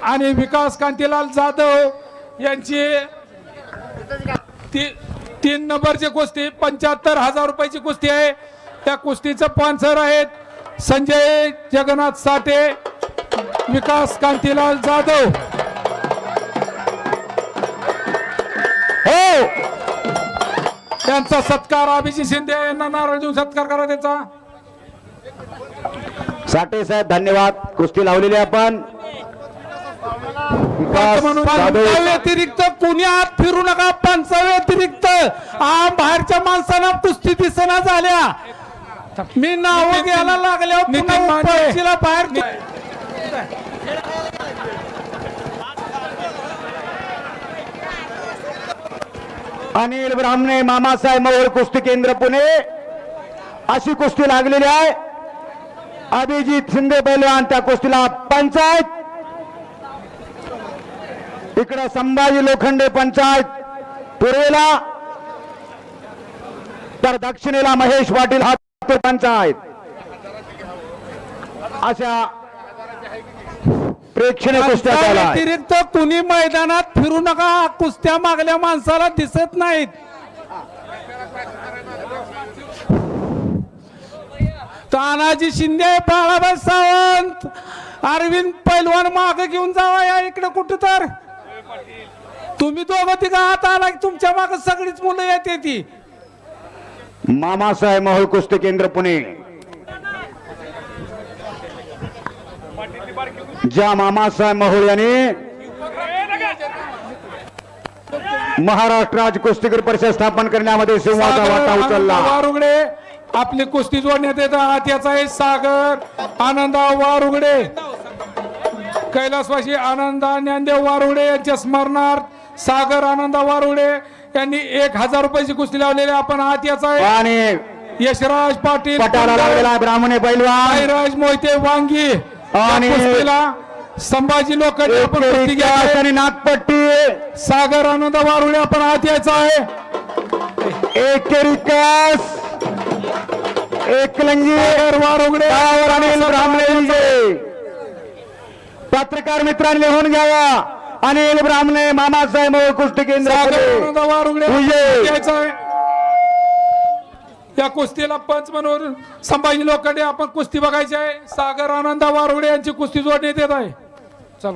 आणि विकास कांतीलाल जाधव यांची 3 नंबरची कुस्ती 75,000 रुपयाची कुस्ती आहे। त्या कुस्तीचे स्पॉन्सर आहेत संजय जगन्नाथ साठे, विकास कांतीलाल जाधव। हो त्यांचा सत्कार अभिजित शिंदे यांना नारळ देऊन सत्कार करा त्याचा। साठे साहेब धन्यवाद। कुस्ती लावलेली आपण व्यतिरिक्त कुणी आत फिरू नका। पंच व्यतिरिक्त बाहेरच्या माणसांना कुस्ती दिसना झाल्या। मी नाव घ्यायला लागल्या बाहेर अनिल ब्राह्मणे मामासाहेब मोहोळ कुस्ती केंद्र पुणे अशी कुस्ती लागलेली आहे। अभिजित शिंदे पैलवान त्या कुस्तीला पंचायत, इकडे संभाजी लोखंडे पंचायत पूर्वेला, तर दक्षिणेला महेश पाटील हा पंचायत। अशा प्रेक्षणीय कुस्त्या झाल्या। व्यतिरिक्त कुणी मैदानात फिरू नका। कुस्त्या मागल्या माणसाला दिसत नाहीत। तानाजी शिंदे, बाळाभाई सावंत, अरविंद पैलवान मागे घेऊन जावा या इकडे कुठं तर। तुम्ही दोघं तिघं हात आला की तुमच्या मागे सगळीच मुलं येते ती। मामासाहेब मोहोळ कुस्ती केंद्र पुणे ज्या मामासाहेब मोहोळ यांनी महाराष्ट्र राज्य कुस्तीगीर परिषद स्थापन करण्यामध्ये सिंहाचा वाटा उचलला। वारुगडे आपली कुस्ती जोडण्यात येतात। याचा आहे सागर आनंदा वारुगडे, कैलासवासी आनंदा ज्ञानदेव वारुगडे यांच्या स्मरणार्थ सागर आनंदा वारुगडे यांनी 1,000 रुपयाची कुस्ती लावलेली आपण हात याचा आहे। आणि यशराज पाटील पटाला लागलेला ब्राह्मणे पैलवान राज मोहिते वांगी आणि संभाजी लोखंडे आपण कुस्ती घ्या आणि नागपट्टी सागर आनंद वारुगडे आपण हात यायचा आहे। एकेरिकस एकलंगी वारुगडे अनिल ब्राह्मणे विजय। पत्रकार मित्रांनी लिहून घ्यावा अनिल ब्राह्मणे मामासाहेब मोहोळ कुस्ती केंद्र वारुगडे यायचा आहे। या कुस्तीला पंच म्हणून संभाजी लोखंडे आपण कुस्ती बघायची आहे। सागर आनंद वारुगडे यांची कुस्ती जोडण्यात येत आहे। चल